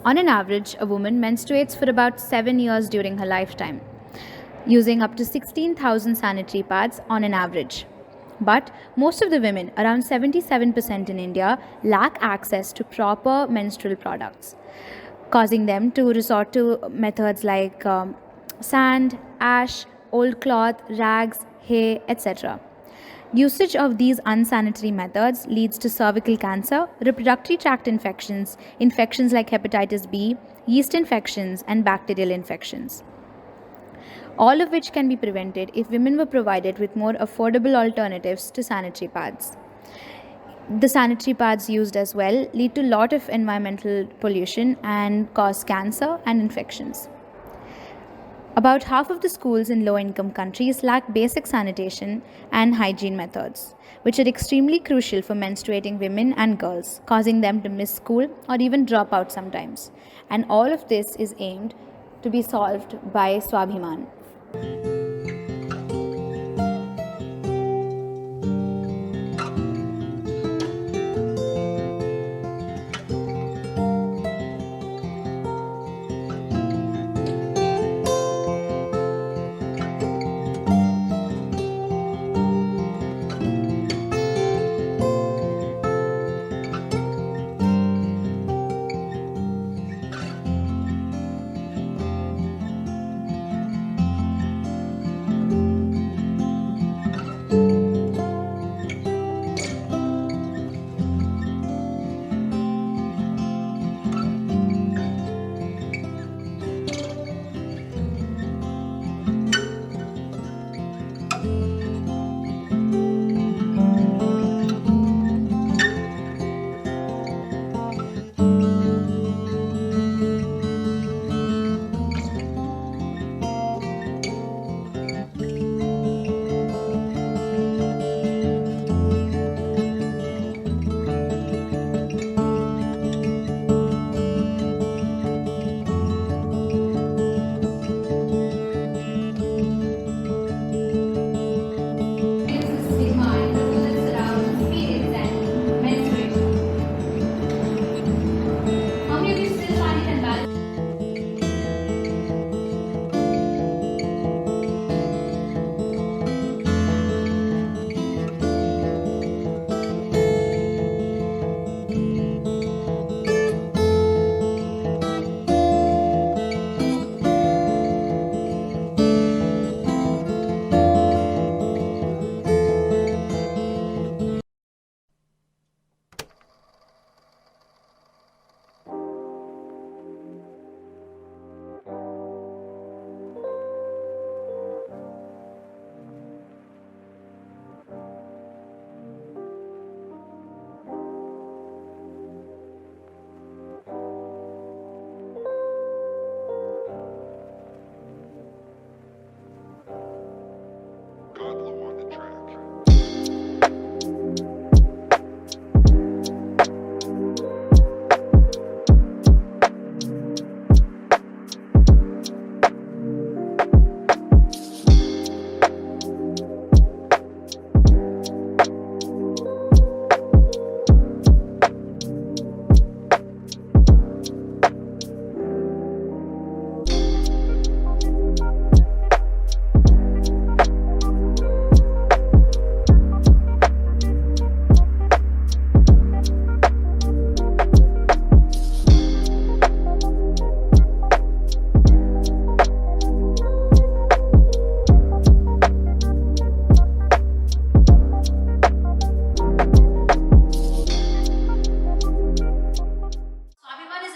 On an average, a woman menstruates for about 7 years during her lifetime, using up to 16,000 sanitary pads on an average. But most of the women, around 77% in India, lack access to proper menstrual products, causing them to resort to methods like sand, ash, old cloth, rags, hay, etc. Usage of these unsanitary methods leads to cervical cancer, reproductive tract infections, infections like hepatitis B, yeast infections, and bacterial infections, all of which can be prevented if women were provided with more affordable alternatives to sanitary pads. The sanitary pads used as well lead to a lot of environmental pollution and cause cancer and infections. About half of the schools in low income countries lack basic sanitation and hygiene methods, which are extremely crucial for menstruating women and girls, causing them to miss school or even drop out sometimes. And all of this is aimed to be solved by Swabhiman.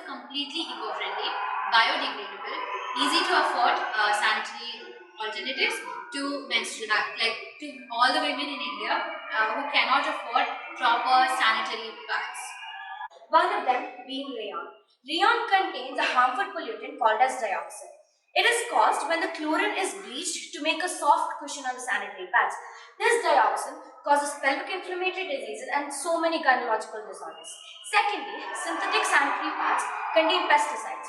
Completely eco-friendly, biodegradable, easy to afford sanitary alternatives to menstrual, like to all the women in India who cannot afford proper sanitary pads. One of them being rayon. Rayon contains a harmful pollutant called as dioxin. It is caused when the chlorine is bleached to make a soft cushion on the sanitary pads. This dioxin causes pelvic inflammatory diseases and so many gynecological disorders. Secondly, synthetic sanitary pads contain pesticides.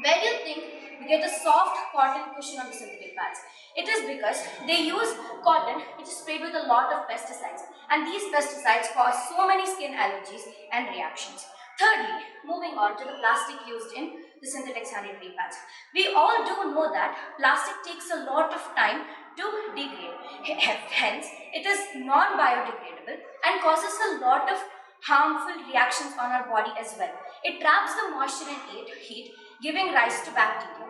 Where do you think we get a soft cotton cushion on the synthetic pads? It is because they use cotton which is sprayed with a lot of pesticides, and these pesticides cause so many skin allergies and reactions. Thirdly, moving on to the plastic used in the synthetic sanitary pads. We all do know that plastic takes a lot of time to degrade. Hence, it is non-biodegradable and causes a lot of harmful reactions on our body as well. It traps the moisture and heat, giving rise to bacteria.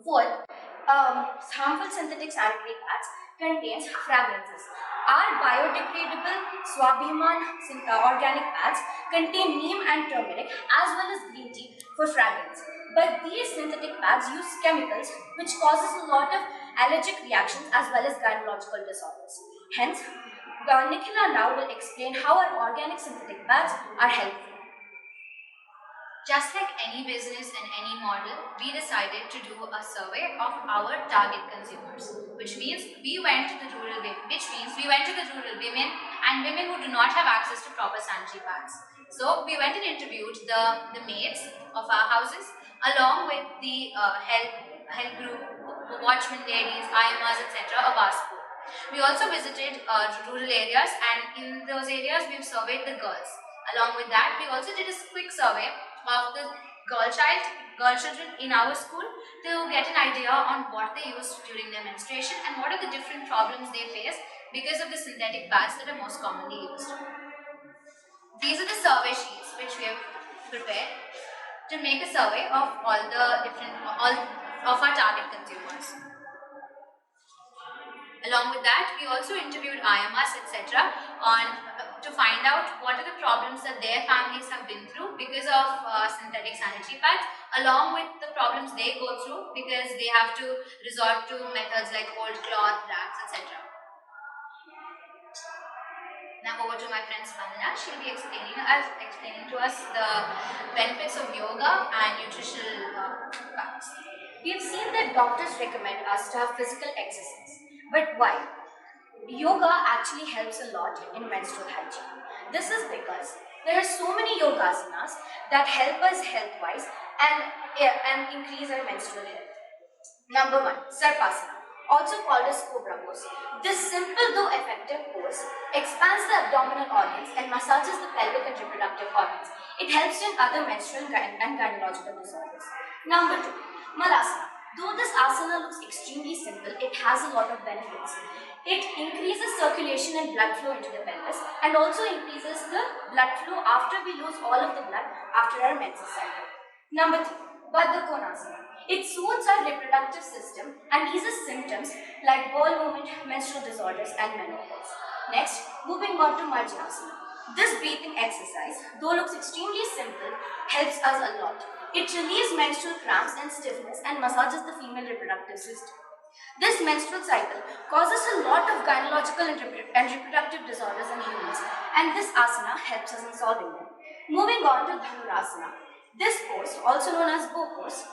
Fourth, harmful synthetic sanitary pads contains fragrances. Our biodegradable Swabhiman organic pads contain neem and turmeric as well as green tea for fragrance. But these synthetic pads use chemicals which causes a lot of allergic reactions as well as gynecological disorders. Hence, Nikhila now will explain how our organic synthetic pads are helpful. Just like any business and any model, we decided to do a survey of our target consumers, which means we went to the rural women and women who do not have access to proper sanitary pads. So we went and interviewed the maids of our houses along with the health group, watchman ladies, IMRs, etc. of our school. We also visited rural areas, and in those areas we've surveyed the girls. Along with that, we also did a quick survey of the girl children in our school to get an idea on what they use during their menstruation and what are the different problems they face because of the synthetic pads that are most commonly used. These are the survey sheets which we have prepared to make a survey of all of our target consumers. Along with that, we also interviewed IMRs, etc. on to find out what are the problems that their families have been through because of synthetic sanitary pads, along with the problems they go through because they have to resort to methods like old cloth, rags, etc. Now over to my friend Spandana. She'll be explaining to us the benefits of yoga and nutritional facts. We have seen that doctors recommend us to have physical exercise. But why? Yoga actually helps a lot in menstrual hygiene. This is because there are so many yogasanas that help us health-wise and increase our menstrual health. Number 1, Sarpasana, also called as Cobra pose. This simple though effective pose expands the abdominal organs and massages the pelvic and reproductive organs. It helps in other menstrual and gynecological disorders. Number 2, Malasana. Though this asana looks extremely simple, it has a lot of benefits. It increases circulation and blood flow into the pelvis and also increases the blood flow after we lose all of the blood after our menses cycle. Number 3, Baddha Konasana. It soothes our reproductive system and eases symptoms like bowel movement, menstrual disorders and menopause. Next, moving on to Marjanasana. This breathing exercise, though looks extremely simple, helps us a lot. It relieves menstrual cramps and stiffness and massages the female reproductive system. This menstrual cycle causes a lot of gynecological and reproductive disorders in humans, and this asana helps us in solving them. Moving on to Dhanurasana. This pose, also known as bow pose,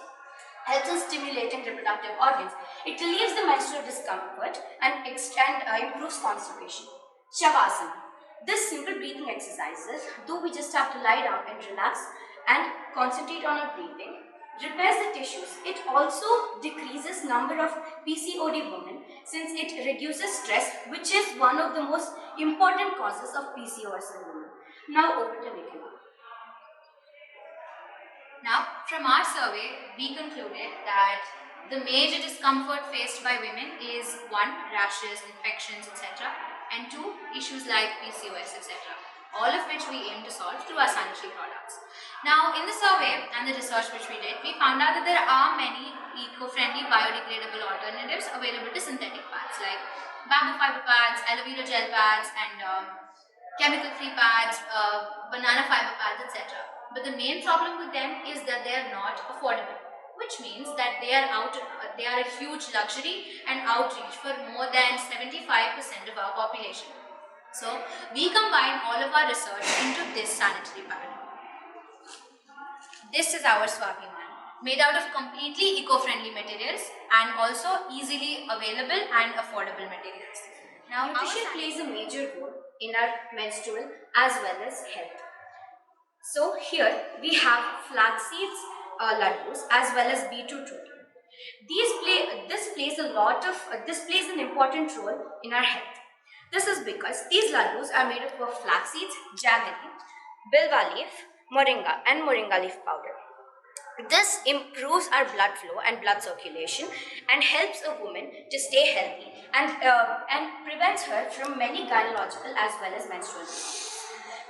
helps in stimulating reproductive organs. It relieves the menstrual discomfort and improves constipation. Shavasana. This simple breathing exercises, though we just have to lie down and relax and concentrate on our breathing, repairs the tissues. It also decreases number of PCOD women since it reduces stress, which is one of the most important causes of PCOS in women. Now over to Nikhila. Now, from our survey, we concluded that the major discomfort faced by women is 1, rashes, infections, etc. and 2, issues like PCOS, etc. all of which we aim to solve through our sanitary products. Now, in the survey and the research which we did, we found out that there are many eco-friendly biodegradable alternatives available to synthetic pads like bamboo fiber pads, aloe vera gel pads and chemical-free pads, banana fiber pads, etc. But the main problem with them is that they are not affordable, which means that they are a huge luxury and outreach for more than 75% of our population. So we combine all of our research into this sanitary pad. This is our Swabhiman, made out of completely eco-friendly materials and also easily available and affordable materials. Now, nutrition plays a major role in our menstrual as well as health. So here we have flax seeds, laddus as well as beetroot root. This plays an important role in our health. This is because these laddus are made up of flax seeds, jaggery, bilva leaf, moringa and moringa leaf powder. This improves our blood flow and blood circulation and helps a woman to stay healthy and prevents her from many gynecological as well as menstrual diseases.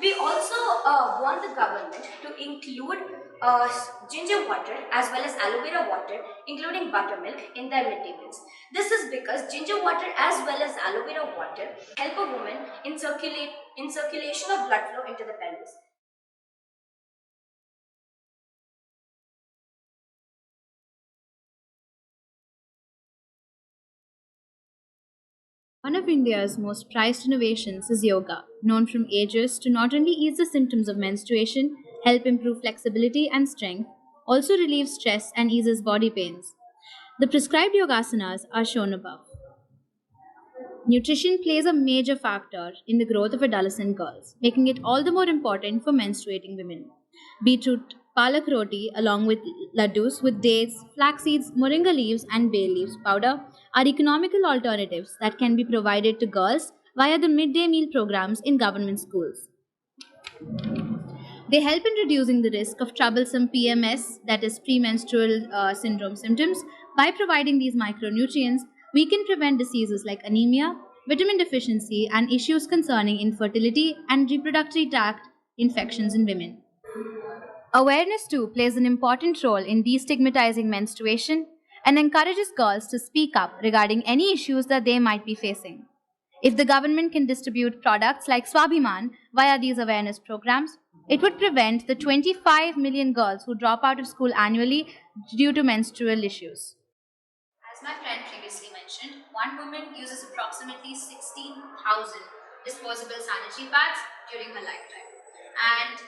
We also want the government to include ginger water as well as aloe vera water, including buttermilk, in their midday meals. This is because ginger water as well as aloe vera water help a woman in circulation of blood flow into the pelvis. One of India's most prized innovations is yoga, known from ages to not only ease the symptoms of menstruation, help improve flexibility and strength, also relieves stress and eases body pains. The prescribed yogasanas are shown above. Nutrition plays a major factor in the growth of adolescent girls, making it all the more important for menstruating women. Beetroot, palak roti, along with laddus with dates, flax seeds, moringa leaves, and bay leaves powder, are economical alternatives that can be provided to girls via the midday meal programs in government schools. They help in reducing the risk of troublesome PMS, that is premenstrual syndrome symptoms. By providing these micronutrients, we can prevent diseases like anemia, vitamin deficiency, and issues concerning infertility and reproductive tract infections in women. Awareness too plays an important role in destigmatizing menstruation and encourages girls to speak up regarding any issues that they might be facing. If the government can distribute products like Swabhiman via these awareness programs, it would prevent the 25 million girls who drop out of school annually due to menstrual issues. As my friend previously mentioned, one woman uses approximately 16,000 disposable sanitary pads during her lifetime. And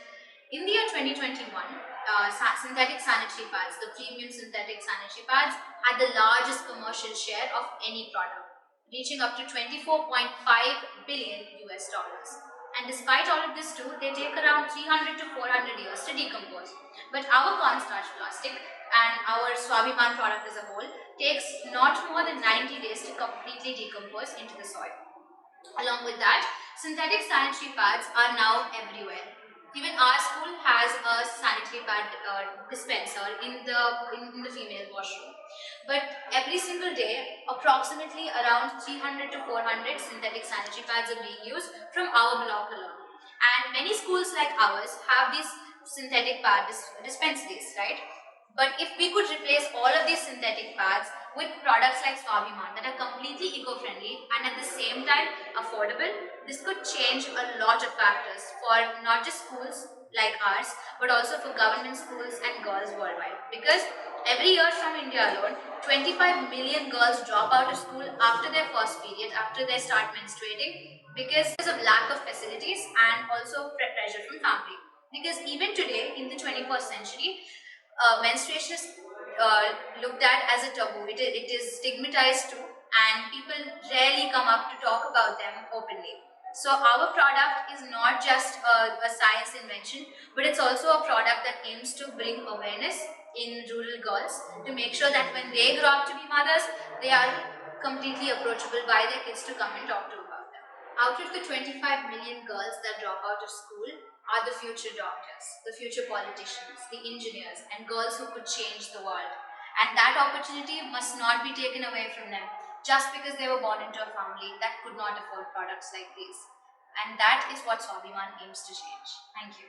in the year 2021, synthetic sanitary pads, the premium synthetic sanitary pads, had the largest commercial share of any product, reaching up to 24.5 billion US dollars. And despite all of this too, they take around 300 to 400 years to decompose. But our cornstarch plastic and our Swabhiman product as a whole takes not more than 90 days to completely decompose into the soil. Along with that, synthetic sanitary pads are now everywhere. Even our school has a sanitary pad dispenser in the female washroom. But every single day, approximately around 300 to 400 synthetic sanitary pads are being used from our block alone. And many schools like ours have these synthetic pad dispensaries, right? But if we could replace all of these synthetic pads with products like Swabhiman that are completely eco-friendly and at the same time affordable, this could change a lot of factors for not just schools like ours, but also for government schools and girls worldwide. Because every year from India alone, 25 million girls drop out of school after their first period, after they start menstruating, because of lack of facilities and also pressure from family. Because even today, in the 21st century, menstruation is looked at as a taboo. It is stigmatized too, and people rarely come up to talk about them openly. So our product is not just a science invention, but it's also a product that aims to bring awareness in rural girls to make sure that when they grow up to be mothers, they are completely approachable by their kids to come and talk to about them. Out of the 25 million girls that drop out of school are the future doctors, the future politicians, the engineers, and girls who could change the world. And that opportunity must not be taken away from them just because they were born into a family that could not afford products like these. And that is what Swabhiman aims to change. Thank you.